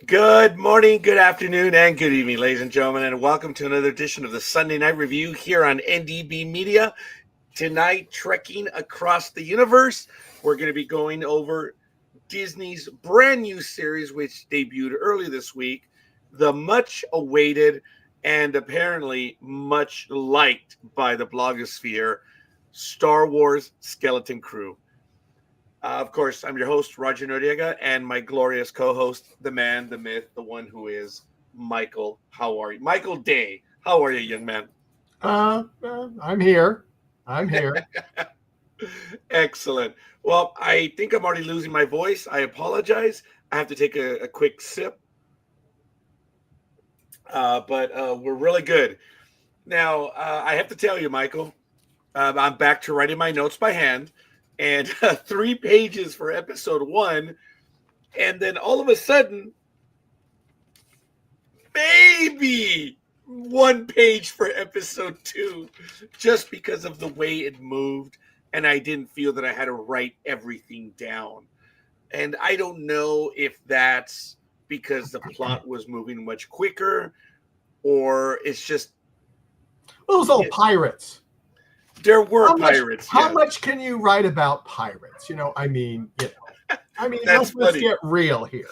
Good morning, good afternoon, and good evening, ladies and gentlemen, and welcome to another edition of the Sunday Night Review here on NDB Media. Tonight, trekking across the universe, we're going to be going over Disney's brand new series, which debuted early this week, the much-awaited and apparently much liked by the blogosphere, Star Wars Skeleton Crew. Of course, I'm your host, Roger Noriega, and my glorious co-host, the man, the myth, the one who is Michael. How are you? Michael Day. How are you, young man? I'm here. Excellent. Well, I think I'm already losing my voice. I apologize. I have to take a quick sip. But we're really good. Now, I have to tell you, Michael, I'm back to writing my notes by hand. And 3 pages for episode 1, and then all of a sudden, maybe 1 page for episode 2, just because of the way it moved, and I didn't feel that I had to write everything down. And I don't know if that's because the plot was moving much quicker, or it's just... Well, it was all pirates. There were pirates. How much can you write about pirates? Let's get real here.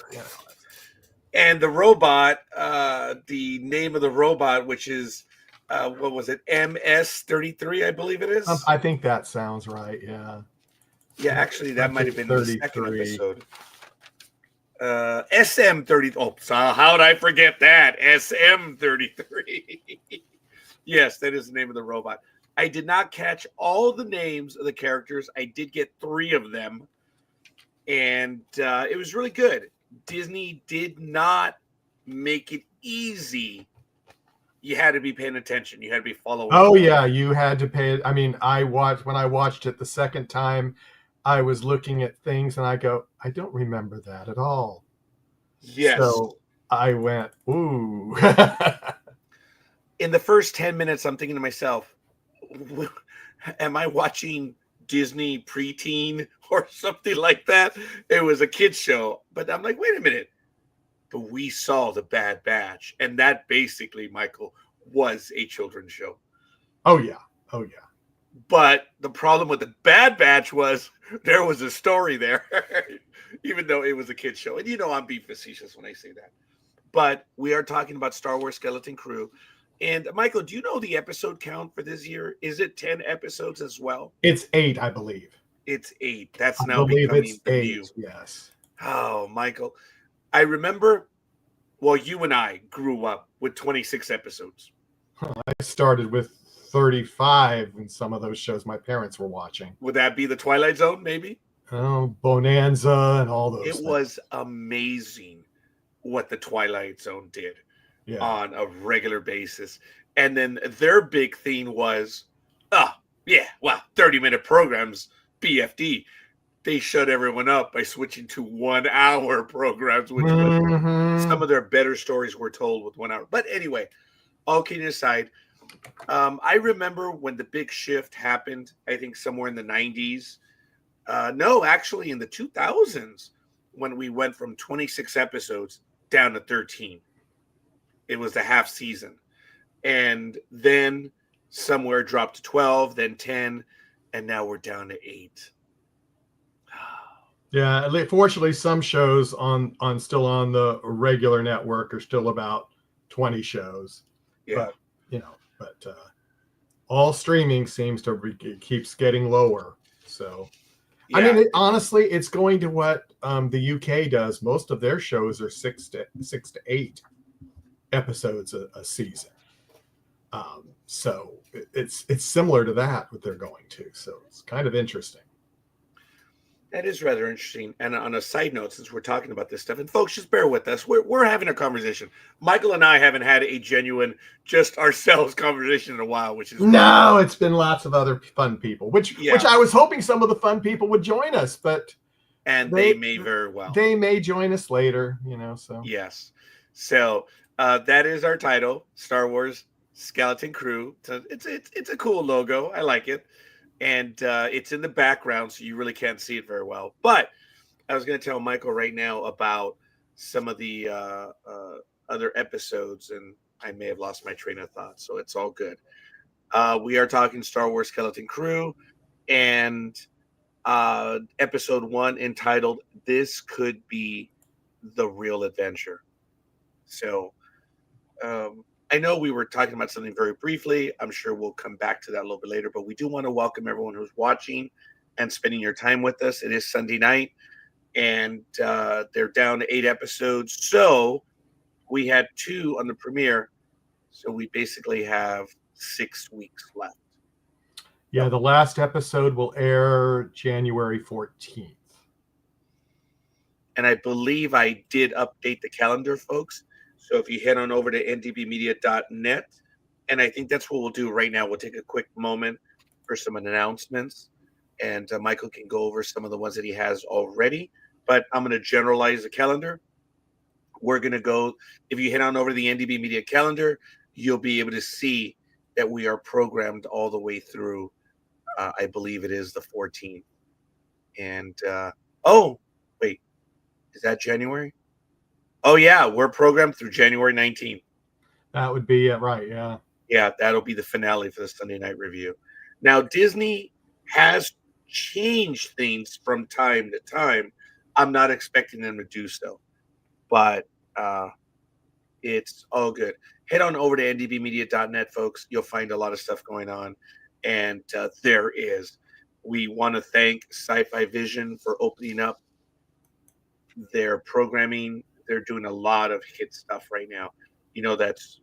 And the robot, the name of the robot, which is, what was it? MS-33, I believe it is. I think that sounds right. Yeah. Yeah, actually, that might have been the second episode. SM-30. Oh, so how did I forget that? SM-33. Yes, that is the name of the robot. I did not catch all the names of the characters. I did get 3 of them, and it was really good. Disney did not make it easy. You had to be paying attention. You had to be following. Oh, yeah, you had to pay. I mean, when I watched it the second time, I was looking at things, and I go, I don't remember that at all. Yes. So I went, ooh. In the first 10 minutes, I'm thinking to myself, am I watching Disney preteen or something like that? It was a kid's show, but I'm like, wait a minute. But we saw The Bad Batch, and that basically, Michael, was a children's show. Oh yeah. But the problem with The Bad Batch was there was a story there, even though it was a kid's show. And I'm being facetious when I say that. But we are talking about Star Wars Skeleton Crew. And Michael, do you know the episode count for this year? Is it 10 episodes as well? It's 8, I believe. It's 8. That's now becoming the 8, new. Yes. Oh, Michael. I remember, you and I grew up with 26 episodes. I started with 35 in some of those shows my parents were watching. Would that be the Twilight Zone, maybe? Oh, Bonanza and all those things. Was amazing what the Twilight Zone did. Yeah. On a regular basis. And then their big thing was, 30-minute programs, BFD. They shut everyone up by switching to 1-hour programs, which was some of their better stories were told with 1 hour. But anyway, all kidding aside, I remember when the big shift happened, I think somewhere in the 90s. No, actually in the 2000s, when we went from 26 episodes down to 13. It was the half season. And then somewhere dropped to 12, then 10, and now we're down to 8. Yeah, fortunately, some shows still on the regular network are still about 20 shows. Yeah. But all streaming seems to keeps getting lower. So, yeah. I mean, honestly, it's going to what the UK does. Most of their shows are 6 to 8 episodes a season. So it's similar to that what they're going to. So it's kind of interesting. That is rather interesting. And on a side note, since we're talking about this stuff, and folks, just bear with us. We're having a conversation. Michael and I haven't had a genuine, just ourselves conversation in a while, which is no. It's been lots of other fun people, which I was hoping some of the fun people would join us, and they may very well. They may join us later. So yes. So that is our title, Star Wars Skeleton Crew. So it's a cool logo. I like it. And it's in the background, so you really can't see it very well. But I was going to tell Michael right now about some of the other episodes, and I may have lost my train of thought, so it's all good. We are talking Star Wars Skeleton Crew, and episode 1 entitled "This Could Be the Real Adventure." So I know we were talking about something very briefly. I'm sure we'll come back to that a little bit later, but we do want to welcome everyone who's watching and spending your time with us. It is Sunday night, and they're down to 8 episodes. So we had 2 on the premiere, so we basically have 6 weeks left. Yeah, the last episode will air January 14th. And I believe I did update the calendar, folks. So if you head on over to ndbmedia.net, and I think that's what we'll do right now. We'll take a quick moment for some announcements, and Michael can go over some of the ones that he has already. But I'm going to generalize the calendar. We're going to go, if you head on over to the NDB Media calendar, you'll be able to see that we are programmed all the way through, I believe it is the 14th. And, oh, wait, is that January? Oh, yeah, we're programmed through January 19th. That would be it, right, yeah. Yeah, that'll be the finale for the Sunday Night Review. Now, Disney has changed things from time to time. I'm not expecting them to do so, but it's all good. Head on over to ndbmedia.net, folks. You'll find a lot of stuff going on, and there is. We want to thank Sci-Fi Vision for opening up their programming. They're doing a lot of hit stuff right now. You know, that's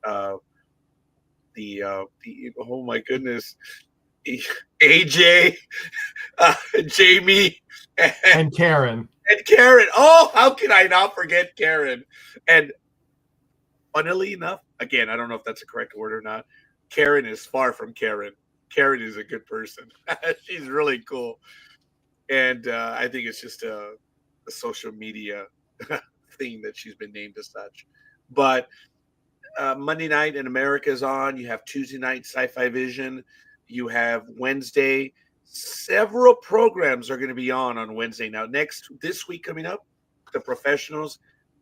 the oh my goodness, AJ, Jamie, and Karen. And Karen. Oh, how can I not forget Karen? And funnily enough, again, I don't know if that's a correct word or not, Karen is far from Karen. Karen is a good person. She's really cool. And I think it's just a social media thing that she's been named as such. But Monday night in America is on. You have Tuesday night Sci-Fi Vision. You have Wednesday. Several programs are going to be on Wednesday. Now, this week coming up, The Professionals,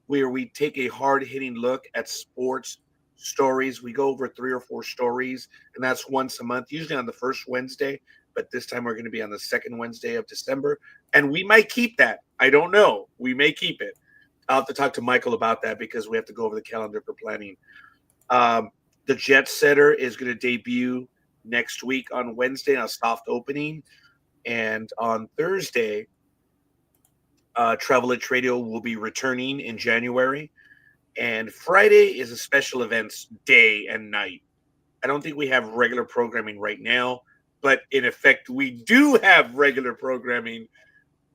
where we take a hard-hitting look at sports stories. We go over 3 or 4 stories, and that's once a month, usually on the first Wednesday, but this time we're going to be on the second Wednesday of December, and we might keep that. I don't know. We may keep it. I'll have to talk to Michael about that because we have to go over the calendar for planning. The Jet Setter is going to debut next week on Wednesday, a soft opening, and on Thursday, Travel Edge Radio will be returning in January, and Friday is a special events day and night. I don't think we have regular programming right now, but in effect, we do have regular programming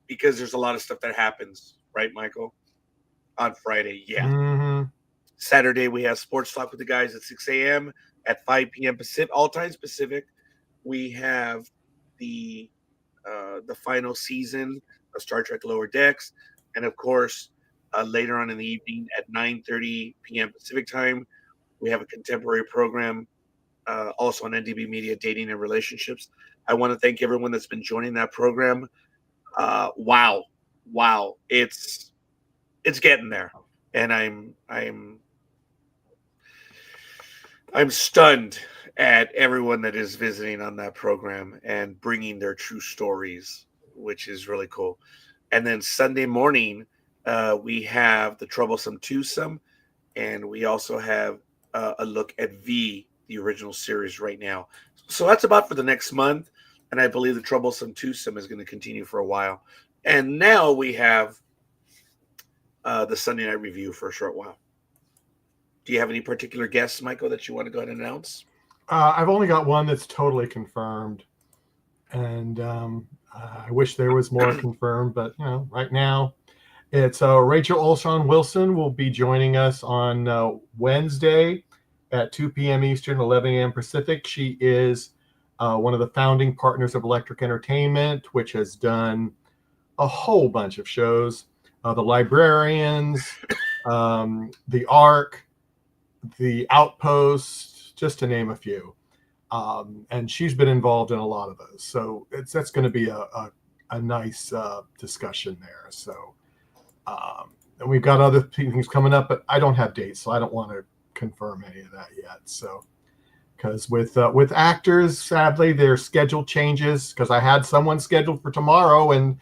because there's a lot of stuff that happens, right, Michael? On Friday, yeah. Mm-hmm. Saturday, we have Sports Talk with the guys at 6 a.m. at 5 p.m. Pacific, all times Pacific. We have the final season of Star Trek Lower Decks. And, of course, later on in the evening at 9:30 p.m. Pacific time, we have a contemporary program also on NDB Media, Dating and Relationships. I want to thank everyone that's been joining that program. Wow. It's getting there. And I'm stunned at everyone that is visiting on that program and bringing their true stories, which is really cool. And then Sunday morning, we have The Troublesome Twosome, and we also have a look at V, the original series right now. So that's about for the next month, and I believe The Troublesome Twosome is going to continue for a while. And now we have the Sunday Night Review for a short while. Do you have any particular guests, Michael, that you want to go ahead and announce? I've only got one that's totally confirmed, and I wish there was more confirmed, but right now it's Rachel Olshan Wilson will be joining us on Wednesday at 2 p.m. Eastern, 11 a.m. Pacific. She is one of the founding partners of Electric Entertainment, which has done a whole bunch of shows. The Librarians, The Ark, The Outpost, just to name a few. And she's been involved in a lot of those. So that's going to be a nice discussion there. So and we've got other things coming up, but I don't have dates, so I don't want to confirm any of that yet. So, because with actors, sadly, their schedule changes. Because I had someone scheduled for tomorrow, and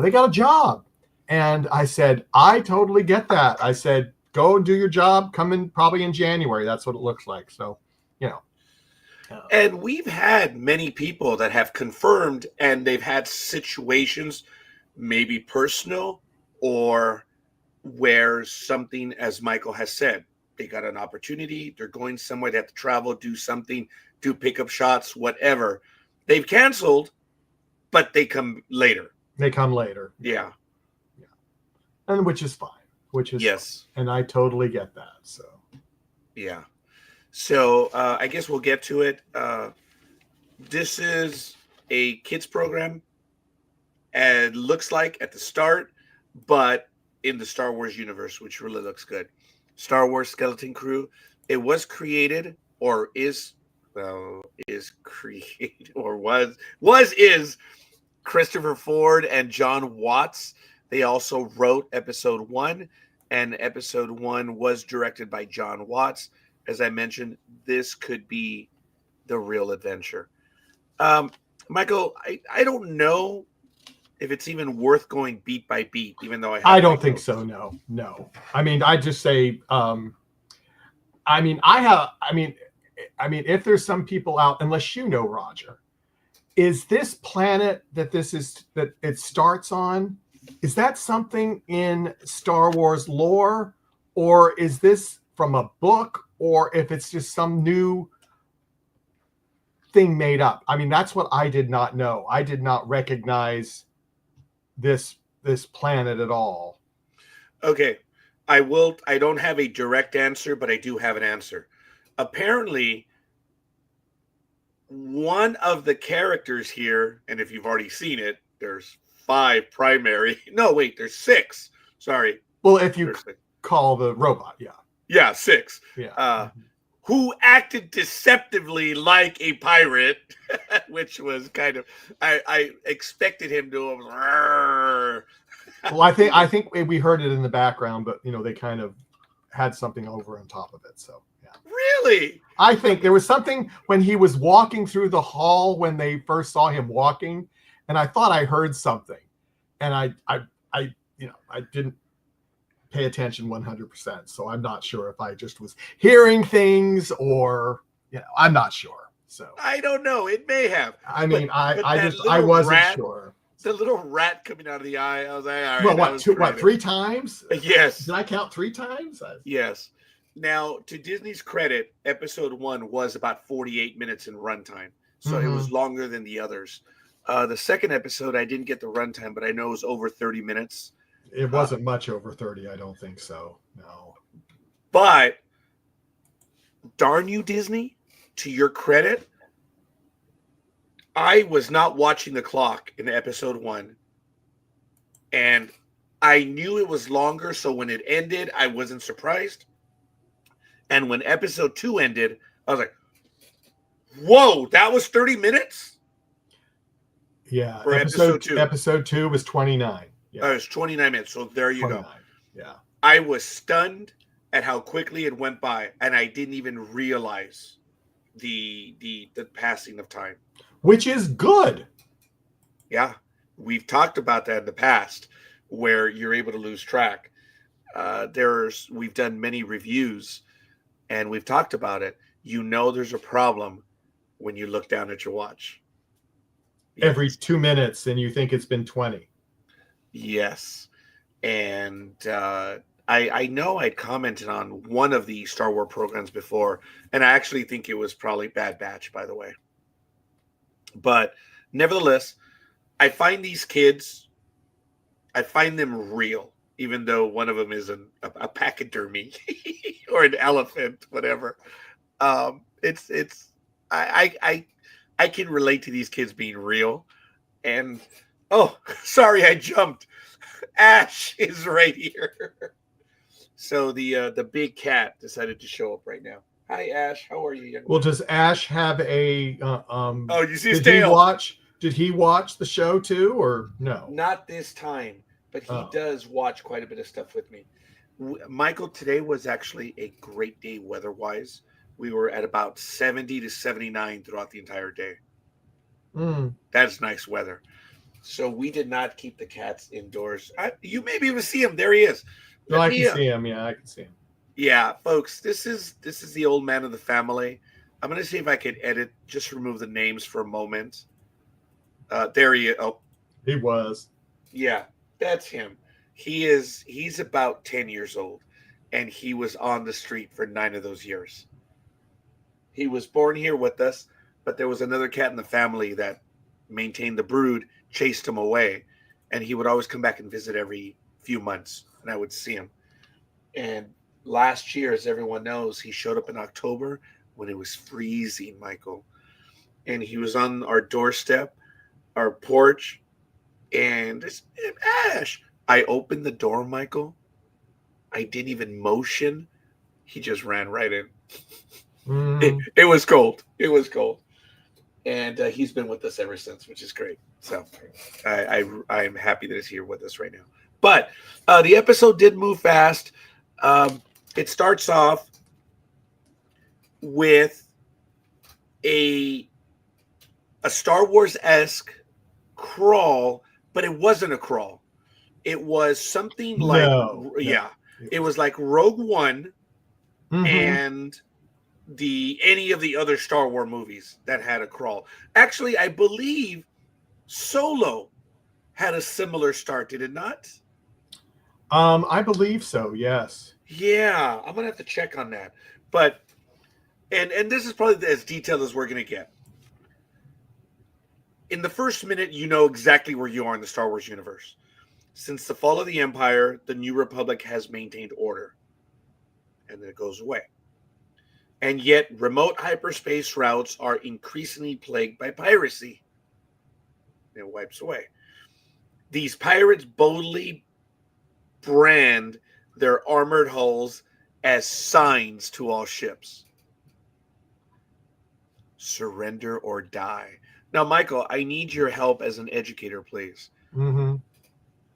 they got a job, and I said, I totally get that. I said, go and do your job. Come in probably in January. That's what it looks like. So, you know. And we've had many people that have confirmed, and they've had situations, maybe personal or where something, as Michael has said, they got an opportunity, they're going somewhere, they have to travel, do something, do pickup shots, whatever. They've canceled, but they come later. They come later. Yeah. And which is fine. Which is yes. Fine. And I totally get that. So yeah. So I guess we'll get to it. This is a kids program, and looks like at the start, but in the Star Wars universe, which really looks good. Star Wars Skeleton Crew. It was created, or is created, or is Christopher Ford and John Watts. They also wrote episode 1, and episode 1 was directed by John Watts. As I mentioned, this could be the real adventure. Michael, I don't know if it's even worth going beat by beat, even though I don't think so. No. I mean, I just say, if there's some people out, unless you know, Roger, is this planet that it starts on, is that something in Star Wars lore, or is this from a book, or if it's just some new thing made up? I mean, that's what I did not know. I did not recognize this planet at all. Okay. I don't have a direct answer, but I do have an answer. Apparently, one of the characters here, and if you've already seen it, there's 5 primary. No, wait, there's 6. Sorry. Well, if you call the robot, yeah. Yeah, 6. Yeah. Who acted deceptively like a pirate, which was kind of, I expected him to. Well, I think we heard it in the background, but they kind of had something over on top of it. So yeah. Really? I think there was something when he was walking through the hall when they first saw him walking, and I thought I heard something, and I didn't pay attention 100%. So I'm not sure if I just was hearing things or, I'm not sure. So I don't know. It may have. I mean, I wasn't sure. The little rat coming out of the eye. I was like, all right. Well, 3 times? Yes. Did I count 3 times? Yes. Now, to Disney's credit, episode 1 was about 48 minutes in runtime. So it was longer than the others. The second episode, I didn't get the runtime, but I know it was over 30 minutes. It wasn't much over 30. I don't think so. No. But darn you, Disney, to your credit, I was not watching the clock in episode 1. And I knew it was longer. So when it ended, I wasn't surprised. And when episode 2 ended, I was like, whoa, that was 30 minutes? Yeah. For episode 2. Episode 2 was 29. Yeah. It was 29 minutes. So there you go. Yeah. I was stunned at how quickly it went by, and I didn't even realize the passing of time. Which is good. Yeah. We've talked about that in the past, where you're able to lose track. We've done many reviews, and we've talked about it. There's a problem when you look down at your watch. Yes. Every 2 minutes, and you think it's been 20. Yes. And I know I'd commented on one of the Star Wars programs before, and I actually think it was probably Bad Batch, by the way. But nevertheless, I find these kids, I find them real, even though one of them is a pachydermy or an elephant, whatever. I can relate to these kids being real. And oh, sorry, I jumped. Ash is right here. So the big cat decided to show up right now. Hi, Ash. How are you, young man? Well, does Ash have a? You see his tail? Did he watch the show too, or no? Not this time. but he Oh. does watch quite a bit of stuff with me. Michael, today was actually a great day weather-wise. We were at about 70 to 79 throughout the entire day. Mm. That's nice weather. So we did not keep the cats indoors. You may be able to see him. There he is. No, I can see him. Yeah, I can see him. Yeah, folks, this is the old man of the family. I'm gonna see if I can just remove the names for a moment. There he is. Oh, He was. yeah, that's him. He's about 10 years old, and he was on the street for 9 of those years. He was born here with us, but there was another cat in the family that maintained the brood, chased him away, and he would always come back and visit every few months, and I would see him. And last year, as everyone knows, he showed up in October when it was freezing, Michael. And he was on our doorstep, our porch, and it's Ash. I opened the door, Michael. I didn't even motion. He just ran right in. It was cold. It was cold. And he's been with us ever since, which is great. So I'm happy that he's here with us right now. But the episode did move fast. It starts off with a Star Wars-esque crawl, but it wasn't a crawl. It was something like it was like Rogue One and any of the other Star Wars movies that had a crawl. Actually, I believe Solo had a similar start, did it not? I believe so, yes. Yeah, I'm gonna have to check on that. But and this is probably as detailed as we're gonna get. In the first minute, you know exactly where you are in the Star Wars universe. Since the fall of the Empire, the New Republic has maintained order. And then it goes away. And yet, remote hyperspace routes are increasingly plagued by piracy. It wipes away. These pirates boldly brand their armored hulls as signs to all ships. Surrender or die. Now, Michael, I need your help as an educator, please.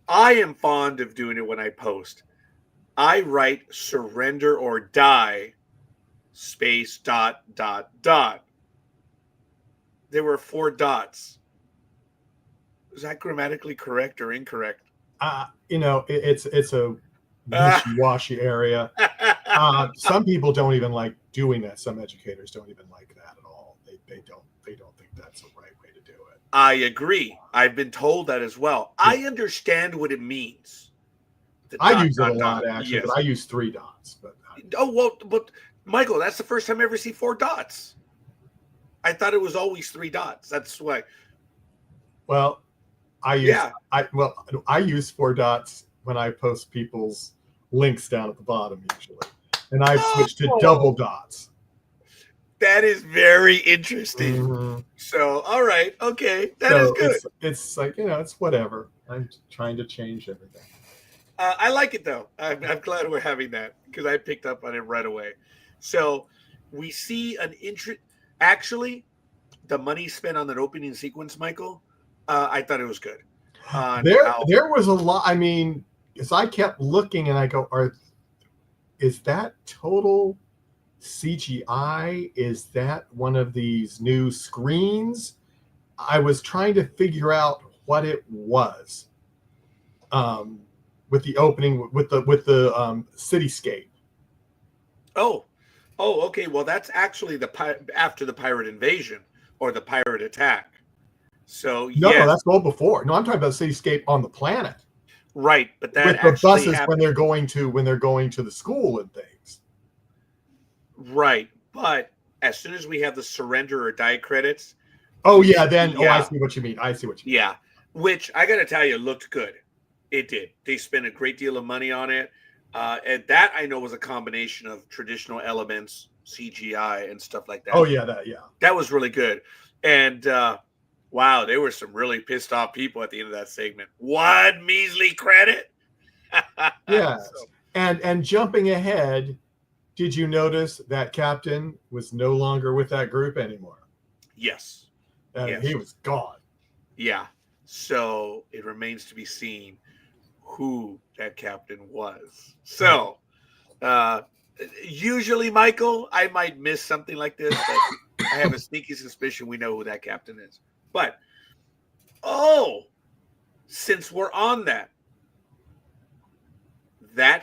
I am fond of doing it when I post. I write surrender or die, space, ... There were 4 dots. Is that grammatically correct or incorrect? It's a wishy-washy area. Some people don't even like doing that. Some educators don't even like that at all. They don't think that's the right way to do it. I agree. I've been told that as well. I understand what it means. I use it a lot, actually, but I use 3 dots. But but Michael, that's the first time I ever see 4 dots. I thought it was always 3 dots. That's why. Well, I use 4 dots when I post people's links down at the bottom usually, and I've switched to double dots. That is very interesting. So, all right, okay, that is good. It's like it's whatever. I'm trying to change everything. I like it though. I'm glad we're having that because I picked up on it right away. So we see actually the money spent on that opening sequence, Michael. I thought it was good. There was a lot. I mean, as I kept looking and I go, is that total CGI? Is that one of these new screens? I was trying to figure out what it was. With the opening, with the cityscape. Oh, okay. Well, that's actually after the pirate invasion or the pirate attack. So no, that's all before. No, I'm talking about cityscape on the planet. Right, but that with the buses happened when they're going to the school and things. Right, but as soon as we have the surrender or die credits. Oh yeah, then I see what you mean. Yeah, which I got to tell you looked good. It did. They spent a great deal of money on it. And that I know was a combination of traditional elements, CGI, and stuff like that. Oh, yeah. That was really good. And wow, there were some really pissed off people at the end of that segment. 1 measly credit? Yeah. And jumping ahead, did you notice that Captain was no longer with that group anymore? Yes. He was gone. Yeah. So it remains to be seen who that captain was. So, usually, Michael, I might miss something like this, but I have a sneaky suspicion we know who that captain is. But, since we're on that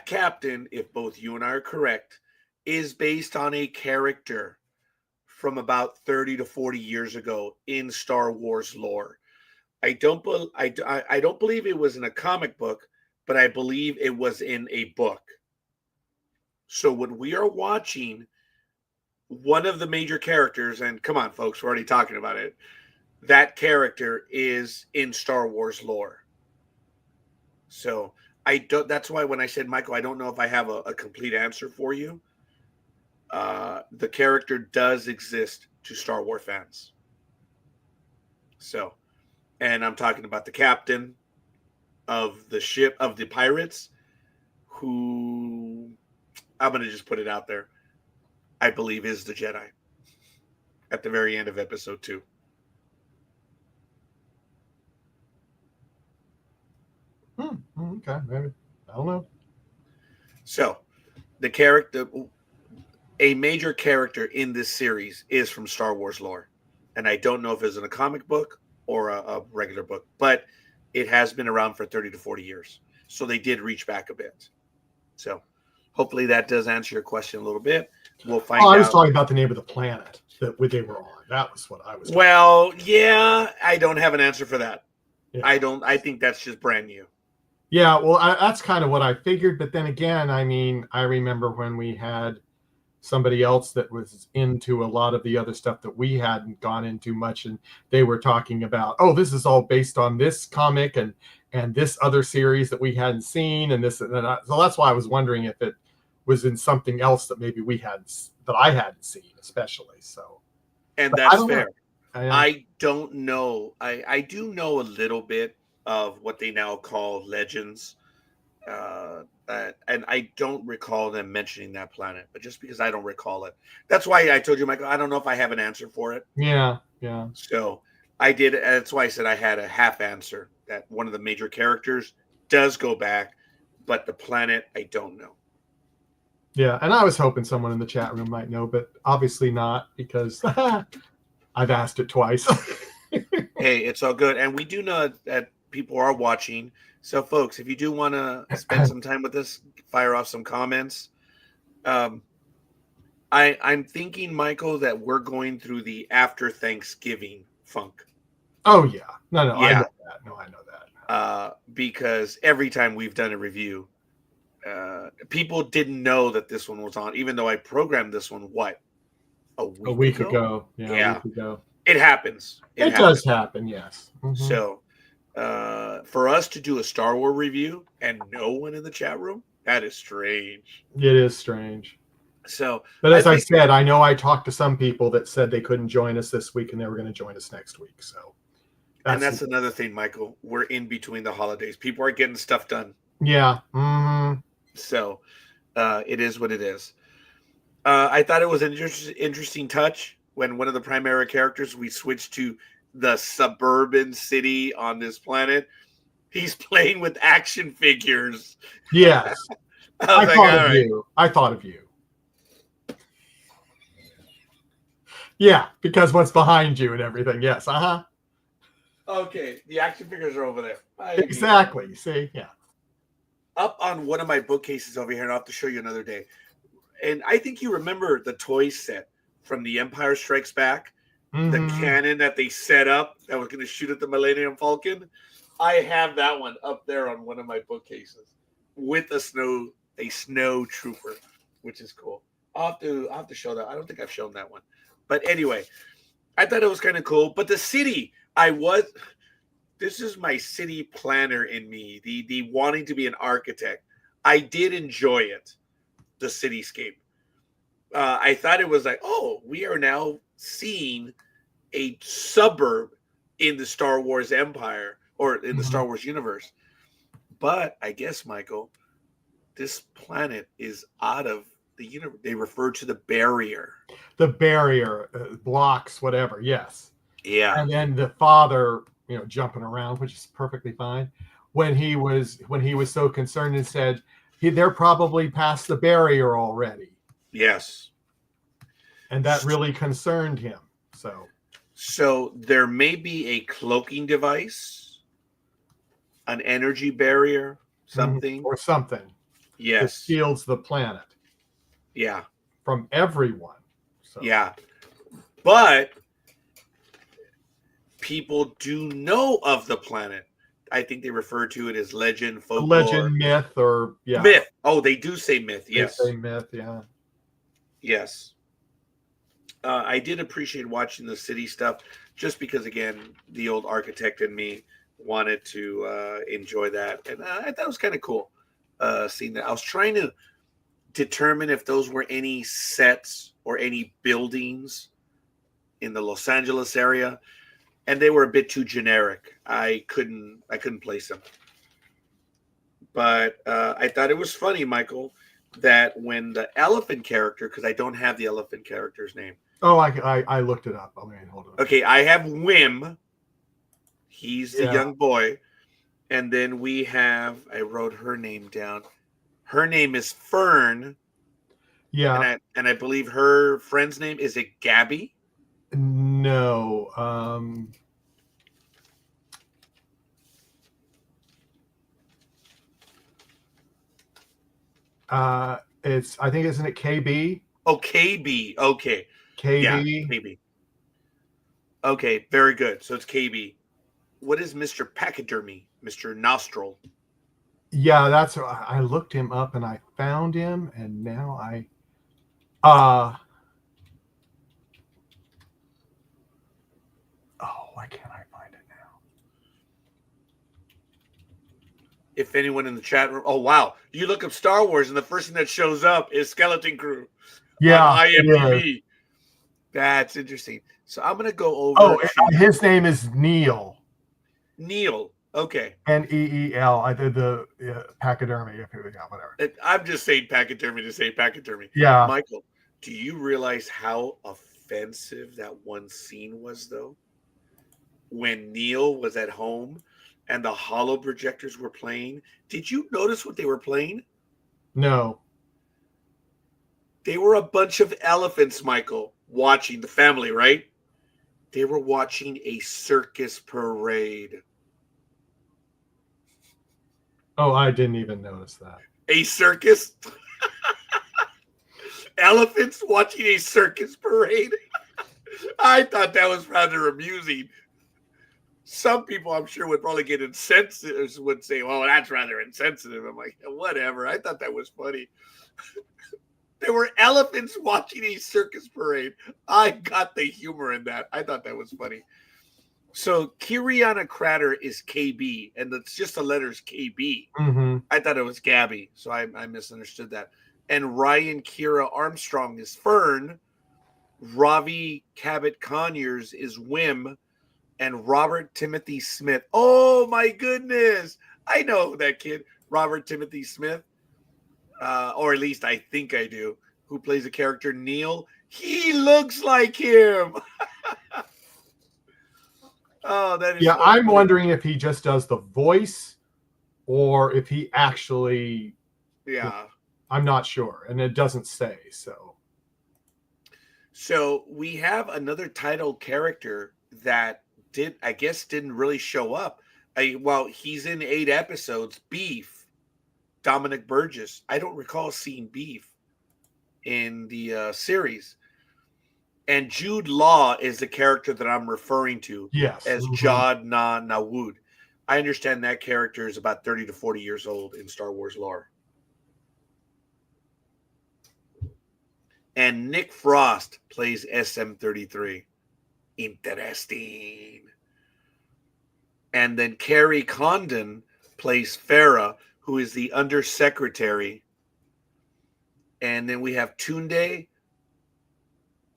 captain, if both you and I are correct, is based on a character from about 30 to 40 years ago in Star Wars lore. I don't believe it was in a comic book, but I believe it was in a book. So when we are watching one of the major characters, and come on, folks, we're already talking about it, that character is in Star Wars lore. So that's why when I said, Michael, I don't know if I have a complete answer for you. The character does exist to Star Wars fans. So, and I'm talking about the captain of the ship of the pirates, who I'm going to just put it out there, I believe is the Jedi at the very end of episode 2. Okay, maybe. I don't know. So, the character, a major character in this series is from Star Wars lore. And I don't know if it's in a comic book or a regular book, but it has been around for 30 to 40 years. So they did reach back a bit. So hopefully that does answer your question a little bit. We'll find out. I was talking about the name of the planet that they were on. That was what I was talking about. Yeah, I don't have an answer for that. Yeah. I think that's just brand new. Yeah, well, that's kind of what I figured. But then again, I mean, I remember when we had somebody else that was into a lot of the other stuff that we hadn't gone into much, and they were talking about, this is all based on this comic and this other series that we hadn't seen, and this and that. So that's why I was wondering if it was in something else that maybe I hadn't seen, especially. So, and that's fair. I don't know. I do know a little bit of what they now call legends. And I don't recall them mentioning that planet, but just because I don't recall it, that's why I told you, Michael, I don't know if I have an answer for it. Yeah. So I did. That's why I said I had a half answer that one of the major characters does go back, but the planet, I don't know. Yeah. And I was hoping someone in the chat room might know, but obviously not, because I've asked it twice. Hey, it's all good. And we do know that people are watching. So, folks, if you do want to spend some time with us, fire off some comments. I'm thinking, Michael, that we're going through the after Thanksgiving funk. Oh, yeah. No, Yeah. I know that. No, I know that. Because every time we've done a review, people didn't know that this one was on, even though I programmed this one, a week ago? Yeah, a week ago. It happens. It does happen, yes. Mm-hmm. So, for us to do a Star Wars review and no one in the chat room, that is strange. It is strange. So, but as I said, I know I talked to some people that said they couldn't join us this week and they were going to join us next week. So, that's another thing, Michael. We're in between the holidays. People are getting stuff done. Yeah. Mm-hmm. So, it is what it is. I thought it was an interesting touch when one of the primary characters, we switched to the suburban city on this planet. He's playing with action figures. Yes. I thought of you. Yeah, because what's behind you and everything. Yes. Okay, the action figures are over there. Exactly. See, yeah. Up on one of my bookcases over here, and I'll have to show you another day. And I think you remember the toy set from The Empire Strikes Back, the cannon that they set up that was going to shoot at the Millennium Falcon. I have that one up there on one of my bookcases with a snow trooper, which is cool. I'll have to show that. I don't think I've shown that one. But anyway, I thought it was kind of cool. But the city, this is my city planner in me, the wanting to be an architect. I did enjoy it, the cityscape. I thought it was like, we are now seeing a suburb in the Star Wars empire or in the Star Wars universe. But I guess, Michael, this planet is out of the universe. They refer to the barrier. The barrier blocks whatever. Yes. Yeah. And then the father, jumping around, which is perfectly fine. when he was so concerned and said they're probably past the barrier already. Yes. And that really concerned him. So there may be a cloaking device, an energy barrier, something. Or something. Yes. That shields the planet. Yeah. From everyone. So. Yeah. But people do know of the planet. I think they refer to it as legend, folklore. Legend, myth, or myth. Oh, they do say myth. Yes. They say myth, yeah. Yes. I did appreciate watching the city stuff just because, again, the old architect in me wanted to enjoy that. And I thought it was kind of cool seeing that. I was trying to determine if those were any sets or any buildings in the Los Angeles area, and they were a bit too generic. I couldn't place them. But I thought it was funny, Michael, that when the elephant character, because I don't have the elephant character's name. Oh, I looked it up. Oh, man, hold on. Okay, I have Wim. He's the young boy. And then we have, I wrote her name down. Her name is Fern. Yeah. And I believe her friend's name, is it Gabby? No. I think, isn't it KB? Oh, KB. Okay. KB. Yeah, KB. Okay, very good. So it's KB. What is Mr. Pachydermy? Mr. Nostril? Yeah, that's, I looked him up and I found him, and now why can't I find it now? If anyone in the chat room, oh wow, you look up Star Wars and the first thing that shows up is Skeleton Crew. Yeah, on IMDb. That's interesting. So I'm gonna go over. Oh, his name is Neil. Neil. Okay. Neel. I did the pachydermy. Whatever. I'm just saying pachydermy to say pachydermy. Yeah. Michael, do you realize how offensive that one scene was, though? When Neil was at home and the holo projectors were playing. Did you notice what they were playing? No. They were a bunch of elephants, Michael, watching the family, right? They were watching a circus parade. Oh, I didn't even notice that. A circus? Elephants watching a circus parade? I thought that was rather amusing. Some people, I'm sure, would probably get insensitive, would say, well, that's rather insensitive. I'm like, whatever. I thought that was funny. There were elephants watching a circus parade. I got the humor in that. I thought that was funny. So Kiriana Crater is KB, and it's just the letters KB. Mm-hmm. I thought it was Gabby, so I misunderstood that. And Ryan Kira Armstrong is Fern. Ravi Cabot Conyers is Wim. And Robert Timothy Smith. Oh, my goodness. I know that kid, Robert Timothy Smith. Or at least I think I do. Who plays the character Neil. He looks like him. Oh, that is. Yeah, so I'm funny. wondering if he just does the voice or if he actually. Yeah. I'm not sure. And it doesn't say, so. So we have another title character that didn't really show up. Well, he's in 8 episodes. Beef, Dominic Burgess. I don't recall seeing Beef in the series. And Jude Law is the character that I'm referring to. Yes. As Jod Nawood. I understand that character is about 30 to 40 years old in Star Wars lore. And Nick Frost plays SM-33. Interesting. And then Carrie Condon plays Farah, who is the undersecretary. And then we have Tunde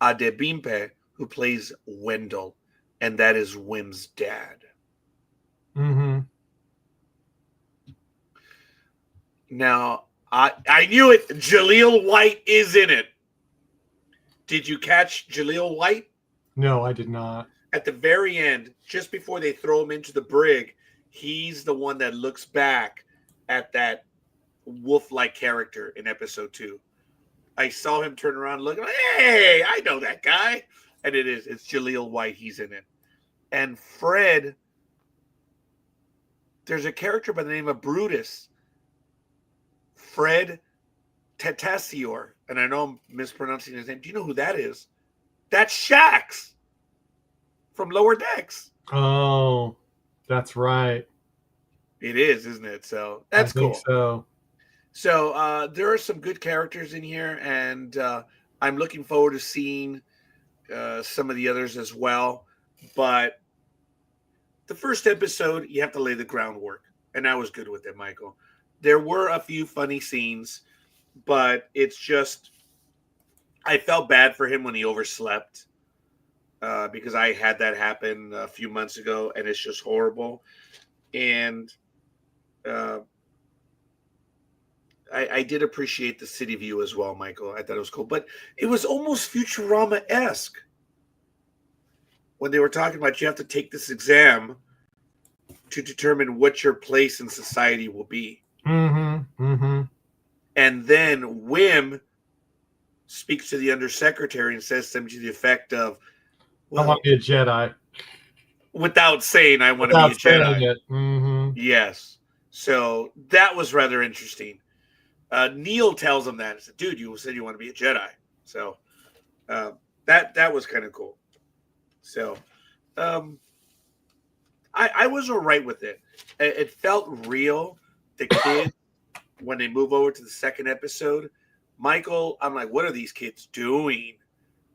Adebimpe, who plays Wendell, and that is Wim's dad. Mm-hmm. Now, I knew it. Jaleel White is in it. Did you catch Jaleel White? No, I did not. At the very end, just before they throw him into the brig, He's the one that looks back at that wolf-like character in episode 2. I saw him turn around and look like, hey, I know that guy. And it's Jaleel White. He's in it. And Fred, there's a character by the name of Brutus. Fred Tetacior. And I know I'm mispronouncing his name. Do you know who that is? That's Shax from Lower Decks. Oh, that's right. It is, isn't it? So that's cool. So there are some good characters in here, and I'm looking forward to seeing some of the others as well. But the first episode, you have to lay the groundwork, and I was good with it, Michael. There were a few funny scenes, but it's just I felt bad for him when he overslept because I had that happen a few months ago, and it's just horrible. And I did appreciate the city view as well, Michael. I thought it was cool. But it was almost Futurama-esque when they were talking about you have to take this exam to determine what your place in society will be. Mm-hmm. Mm-hmm. And then Wim speaks to the undersecretary and says something to the effect of, well, I want to be a Jedi. Without saying, I want to be a Jedi. Mm-hmm. Yes. So that was rather interesting. Neil tells him that. He said, dude, you said you want to be a Jedi. So that was kind of cool. So I was all right with it. It felt real. The kid, when they move over to the second episode, Michael, I'm like, what are these kids doing?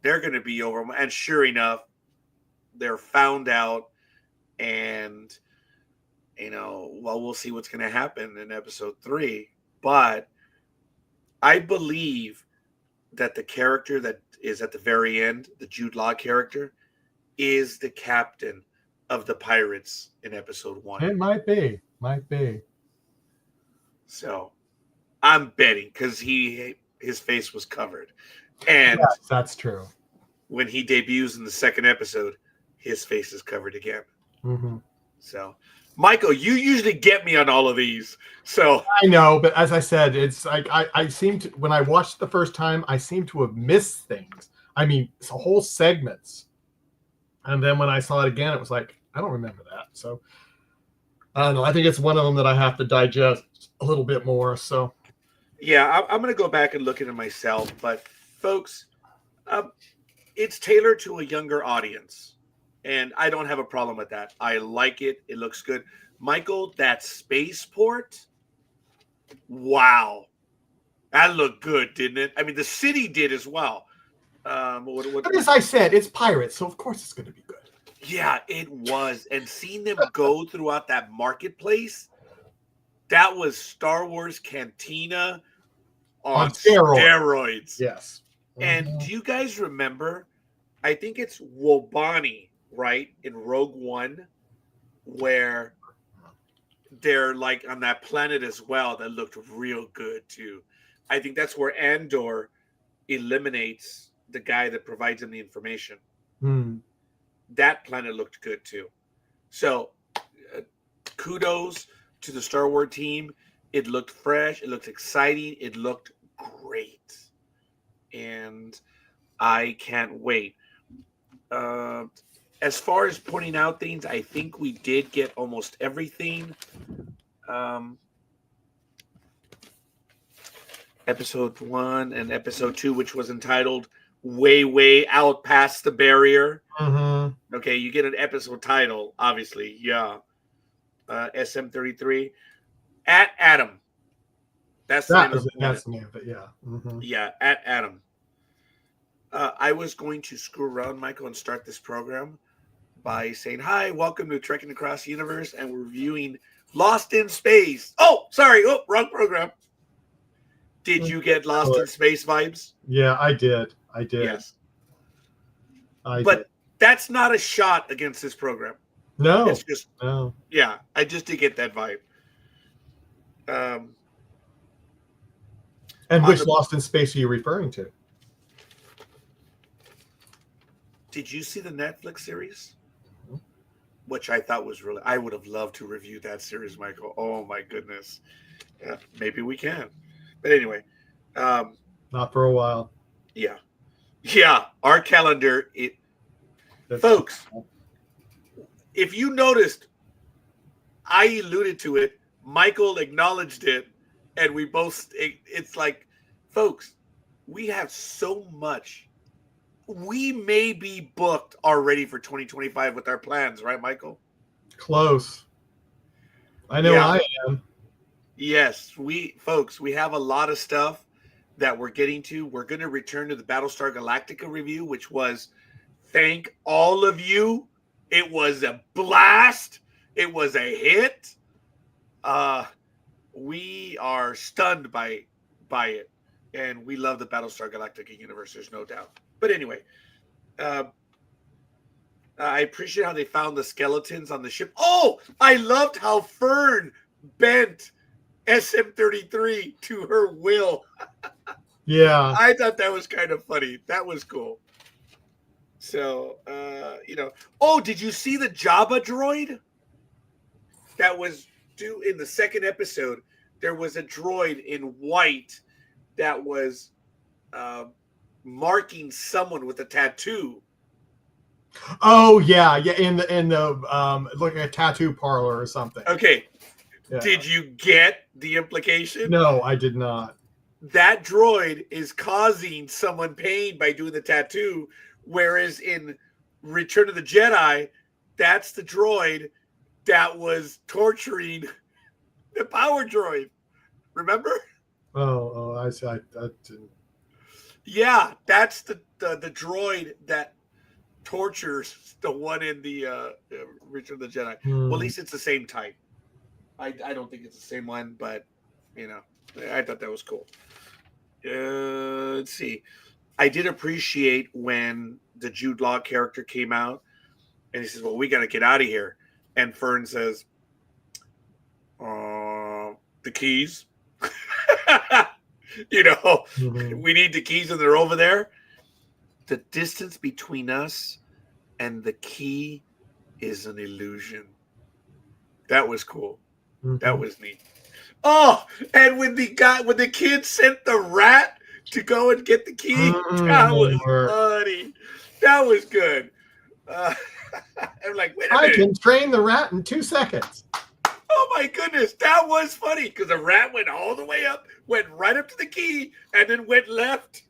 They're going to be over. And sure enough, they're found out. And, well, we'll see what's going to happen in episode 3. But I believe that the character that is at the very end, the Jude Law character, is the captain of the pirates in episode 1. It might be. So I'm betting because his face was covered. And yes, that's true. When he debuts in the second episode, his face is covered again. Mm-hmm. So, Michael, you usually get me on all of these. So I know, but as I said, it's like I seem to, when I watched the first time, I seem to have missed things. I mean, it's whole segments. And then when I saw it again, it was like, I don't remember that. So I don't know. I think it's one of them that I have to digest a little bit more. So yeah, I'm going to go back and look at it myself. But folks, it's tailored to a younger audience. And I don't have a problem with that. I like it. It looks good. Michael, that spaceport, wow. That looked good, didn't it? I mean, the city did as well. But as I said, it's pirates, so of course it's going to be good. Yeah, it was. And seeing them go throughout that marketplace, that was Star Wars Cantina on steroids. Yes. And do you guys remember, I think it's Wobani, right, in Rogue One, where they're like on that planet as well that looked real good too. I think that's where Andor eliminates the guy that provides him the information. That planet looked good too. So kudos to the Star Wars team. It looked fresh. It looked exciting. It looked great. And I can't wait. As far as pointing out things, I think we did get almost everything. Episode 1 and episode 2, which was entitled Way Out Past the Barrier. Mm-hmm. Okay, you get an episode title, obviously. Yeah. SM33. At Adam. That's the name of it. Yeah. Mm-hmm. Yeah, at Adam. I was going to screw around, Michael, and start this program by saying, hi, welcome to Trekking Across the Universe, and we're reviewing Lost in Space. Oh, sorry. Oh, wrong program. Did you get Lost in Space vibes? Yeah, I did. Yes. But that's not a shot against this program. No. It's just, no. Yeah, I just did get that vibe. And which Lost in Space are you referring to? Did you see the Netflix series? which I thought was really. I would have loved to review that series, Michael. Oh my goodness. Yeah, maybe we can. But anyway, um, Not for a while. yeah, yeah. Our calendar, folks. If you noticed, I alluded to it. Michael acknowledged it, and we both. It's like, folks, we have so much. We may be booked already for 2025 with our plans, right, Michael? Close. I know Yeah. I am. Yes, we have a lot of stuff that we're getting to. We're going to return to the Battlestar Galactica review, which was thank all of you. It was a blast. It was a hit. We are stunned by it, and we love the Battlestar Galactica universe. There's no doubt. But anyway, I appreciate how they found the skeletons on the ship. Oh, I loved how Fern bent SM-33 to her will. Yeah. I thought that was kind of funny. That was cool. So, oh, did you see the Jabba droid? That was due in the second episode. There was a droid in white that was marking someone with a tattoo. Oh yeah. In the like a tattoo parlor or something. Okay. Yeah. Did you get the implication? No, I did not. That droid is causing someone pain by doing the tattoo, whereas in Return of the Jedi, that's the droid that was torturing the power droid. Remember? Oh, I didn't. Yeah, that's the droid that tortures the one in the Return of the Jedi. Well, at least it's the same type. I don't think it's the same one, but I thought that was cool. Let's see. I did appreciate when the Jude Law character came out, and he says, "Well, we got to get out of here." And Fern says, "The keys." We need the keys, and they're over there. The distance between us and the key is an illusion. That was cool. Mm-hmm. That was neat. Oh, and when the kid sent the rat to go and get the key, that was funny. That was good. I'm like, wait a minute. I can train the rat in 2 seconds. Oh my goodness, that was funny because the rat went all the way up, went right up to the key, and then went left,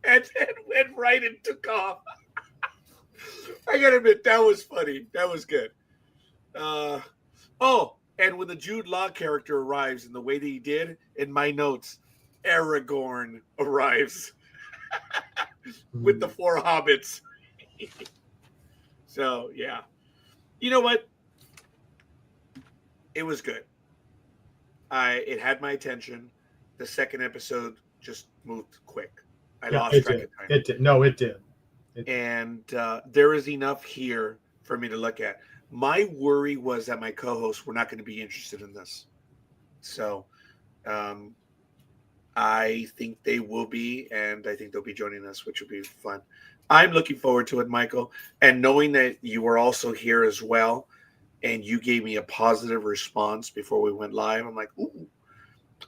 and then went right and took off. I gotta admit, that was funny. That was good. And when the Jude Law character arrives in the way that he did, in my notes, Aragorn arrives with the 4 hobbits. So, yeah. You know what? It was good. It had my attention. The second episode just moved quick. I lost track of time. It did. No, it did. And there is enough here for me to look at. My worry was that my co-hosts were not going to be interested in this. So I think they will be, and I think they'll be joining us, which will be fun. I'm looking forward to it, Michael. And knowing that you were also here as well, and you gave me a positive response before we went live, I'm like, ooh.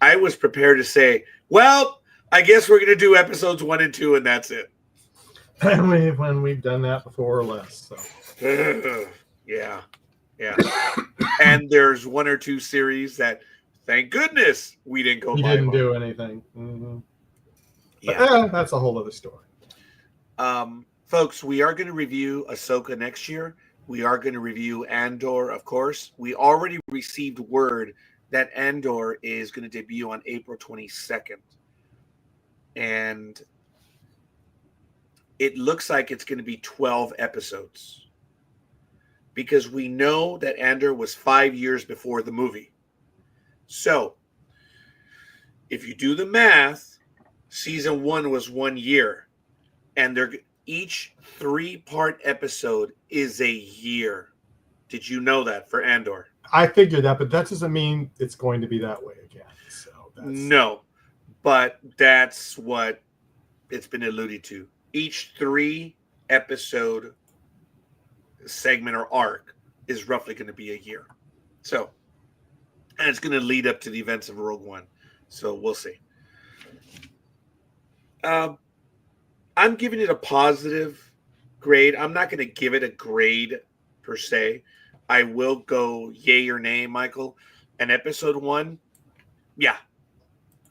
I was prepared to say, well, I guess we're going to do episodes 1 and 2, and that's it. When we've done that before or less. So. Yeah. And there's 1 or 2 series that, thank goodness, we didn't go. You didn't do anything. Mm-hmm. Yeah, but, that's a whole other story. Folks, we are going to review Ahsoka next year. We are going to review Andor, of course. We already received word that Andor is going to debut on April 22nd. And it looks like it's going to be 12 episodes. Because we know that Andor was 5 years before the movie. So, if you do the math, season 1 was 1 year. And each 3-part episode is a year. Did you know that for Andor? I figured that, but that doesn't mean it's going to be that way again. So no, but that's what it's been alluded to. Each 3-episode segment or arc is roughly going to be a year. So, and it's going to lead up to the events of Rogue One. So we'll see. I'm giving it a positive grade. I'm not going to give it a grade per se. I will go yay or nay, Michael. And episode 1, yeah,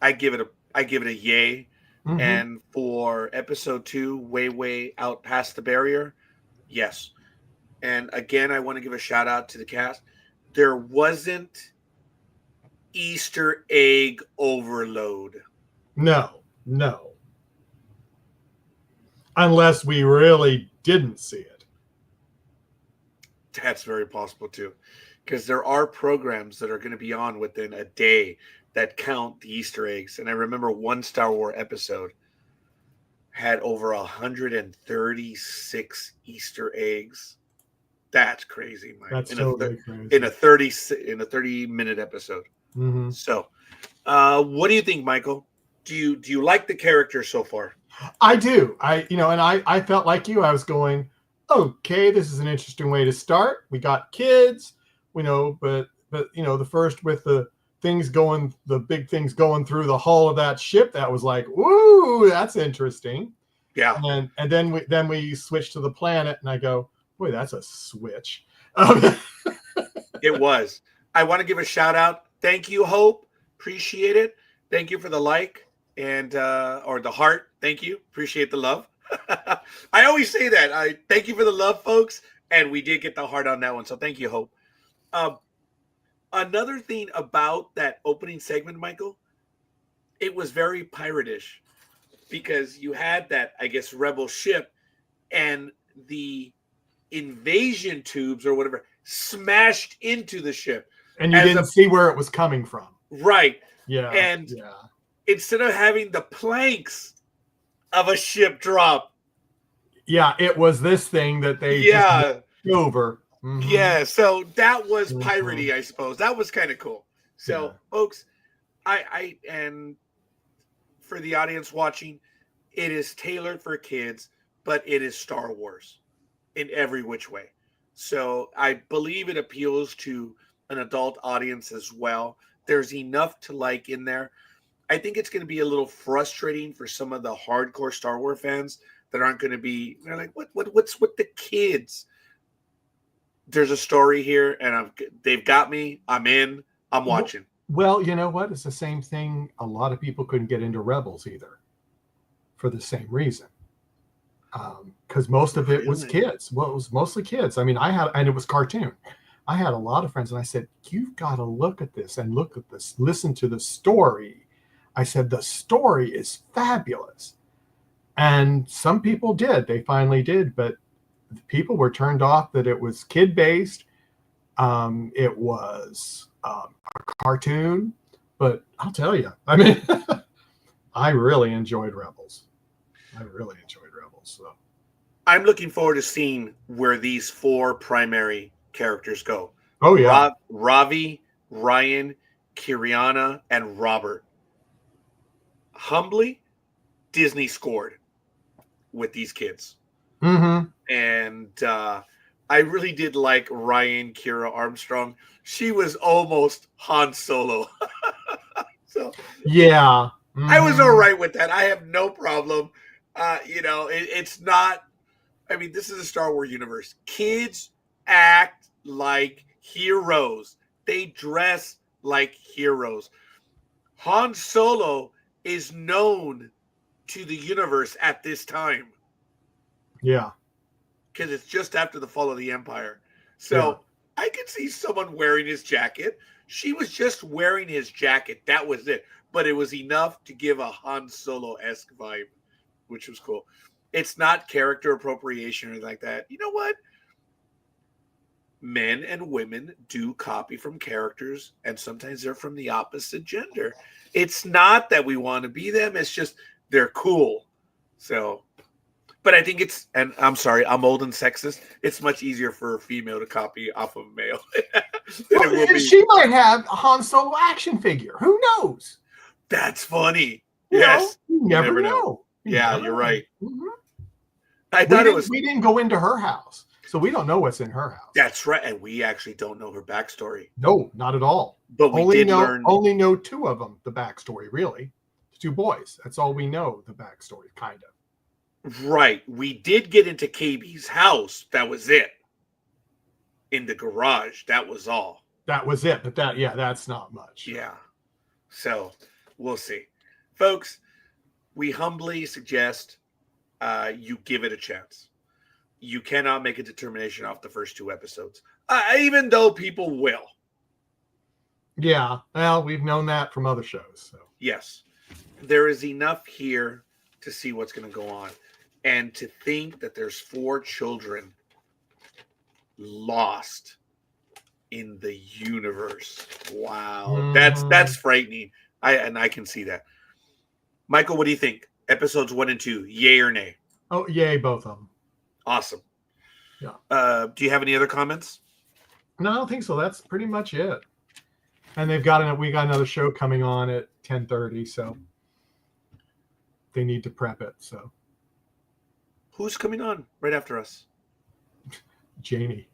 I give it a yay. Mhm. And for episode 2, way out past the barrier, yes. And again, I want to give a shout out to the cast. There wasn't Easter egg overload. No. Unless we really didn't see it. That's very possible too. Because there are programs that are going to be on within a day that count the Easter eggs. And I remember one Star Wars episode had over 136 Easter eggs. That's crazy, Mike. That's totally crazy. In a 30-minute episode. Mm-hmm. So, what do you think, Michael? Do you like the character so far? I do. I felt like you. I was going, okay, this is an interesting way to start. We got kids, but the first with the big things going through the hull of that ship, that was like, woo, that's interesting. Yeah. And then we switch to the planet, and I go, boy, that's a switch. It was. I want to give a shout out. Thank you, Hope. Appreciate it. Thank you for the like and or the heart. Thank you. Appreciate the love. I always say that. I thank you for the love, folks. And we did get the heart on that one. So thank you, Hope. Another thing about that opening segment, Michael, it was very pirate-ish because you had that, I guess, rebel ship and the invasion tubes or whatever smashed into the ship. And you didn't see where it was coming from. Right. Yeah. And instead of having the planks of a ship drop. Yeah, it was this thing that they just over. Mm-hmm. Yeah, so that was piratey, I suppose. That was kind of cool. So, folks, I and for the audience watching, it is tailored for kids, but it is Star Wars in every which way. So I believe it appeals to an adult audience as well. There's enough to like in there. I think it's going to be a little frustrating for some of the hardcore Star Wars fans that aren't going to be. They're like, what's with the kids? There's a story here, and they've got me. I'm in. I'm watching. Well, you know what? It's the same thing. A lot of people couldn't get into Rebels either for the same reason. Because most of it was kids. Well, it was mostly kids. I mean, and it was cartoon. I had a lot of friends, and I said, you've got to look at this and look at this. Listen to the story. I said, the story is fabulous. And some people did. They finally did. But people were turned off that it was kid-based. It was a cartoon. But I'll tell you, I mean, I really enjoyed Rebels. So I'm looking forward to seeing where these 4 primary characters go. Oh, yeah. Ravi, Ryan, Kiriana, and Robert. Humbly, Disney scored with these kids. Mm-hmm. And I really did like Ryan Kira Armstrong. She was almost Han Solo. So yeah. Mm-hmm. I was all right with that. I have no problem. It's not. I mean, this is a Star Wars universe. Kids act like heroes. They dress like heroes. Han Solo is known to the universe at this time. Yeah. Because it's just after the fall of the Empire. So I could see someone wearing his jacket. She was just wearing his jacket. That was it. But it was enough to give a Han Solo-esque vibe, which was cool. It's not character appropriation or anything like that. You know what? Men and women do copy from characters, and sometimes they're from the opposite gender. It's not that we want to be them. It's just they're cool. So, but I think and I'm sorry, I'm old and sexist. It's much easier for a female to copy off of a male. She might have a Han Solo action figure. Who knows? That's funny. Yes. You never know. You're right. Mm-hmm. I thought it was. We didn't go into her house. So we don't know what's in her house. That's right. And we actually don't know her backstory. No, not at all. But we only did know learn. only know two of them, the backstory, really. The two boys. That's all we know, the backstory, kind of. Right. We did get into KB's house. That was it. In the garage. That was all. That was it. But that's not much. Yeah. So we'll see. Folks, we humbly suggest you give it a chance. You cannot make a determination off the first 2 episodes, even though people will. Yeah. Well, we've known that from other shows. So Yes. There is enough here to see what's going to go on. And to think that there's 4 children lost in the universe. Wow. That's frightening. I can see that. Michael, what do you think? Episodes 1 and 2, yay or nay? Oh, yay, both of them. Awesome. Yeah. Do you have any other comments? No, I don't think so. That's pretty much it. And we got another show coming on at 10:30, so they need to prep it. So Who's coming on right after us? Janie.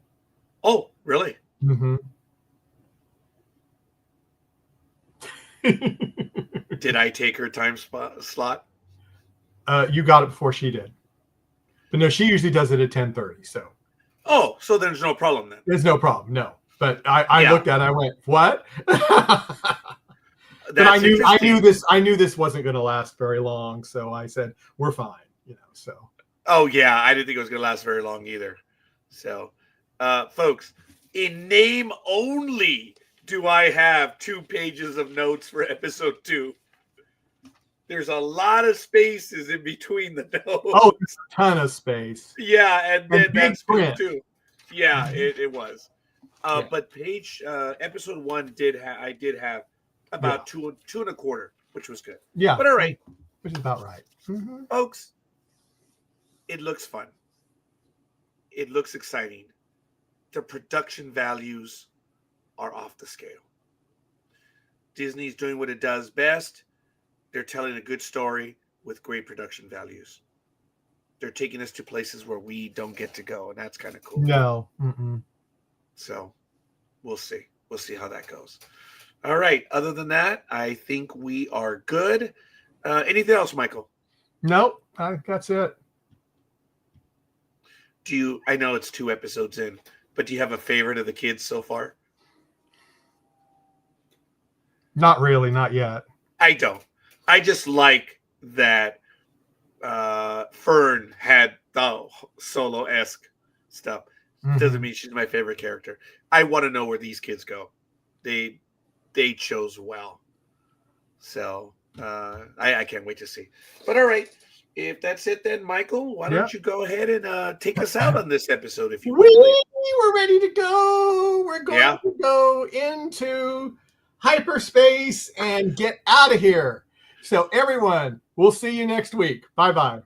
Oh, really? Mm-hmm. Did I take her time slot? You got it before she did. But no, she usually does it at 10:30. So Oh, so there's no problem then. there's no problem. No. But I looked at it, I went, what? But That's I interesting. knew this wasn't going to last very long. So I said, we're fine. So. Oh, yeah. I didn't think it was going to last very long either. So, folks, in name only do I have 2 pages of notes for episode 2. There's a lot of spaces in between the notes. Oh, there's a ton of space. Yeah, and then big that's print. too. Yeah, Mhm. it was. Yeah. But episode 1 I did have about 2 and a quarter, which was good. Yeah. But all right, Which is about right. Mm-hmm. folks, it looks fun. It looks exciting. The production values are off the scale. Disney's doing what it does best. They're telling a good story with great production values. They're taking us to places where we don't get to go, and that's kind of cool. No. Mm-mm. So we'll see. We'll see how that goes. All right. Other than that, I think we are good. Anything else, Michael? Nope. That's it. I know it's 2 episodes in, but do you have a favorite of the kids so far? Not really. Not yet. I don't. I just like that Fern had the Solo-esque stuff. Doesn't mean she's my favorite character. I want to know where these kids go. They chose well. So I can't wait to see. But all right. If that's it then, Michael, why don't you go ahead and take us out on this episode, if you would, please. We're ready to go. We're going to go into hyperspace and get out of here. So everyone, we'll see you next week. Bye-bye.